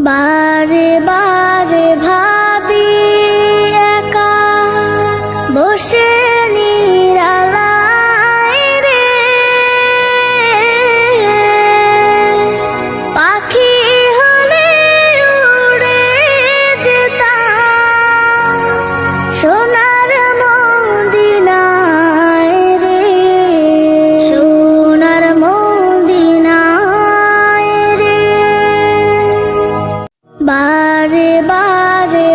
বারে বারে ভাবি একা বসে নিরালায় রে, পাখি হলে উড়ে যেতাম সোনার মদিনায় রে, সোনার মদিনায় রে। বারে বারে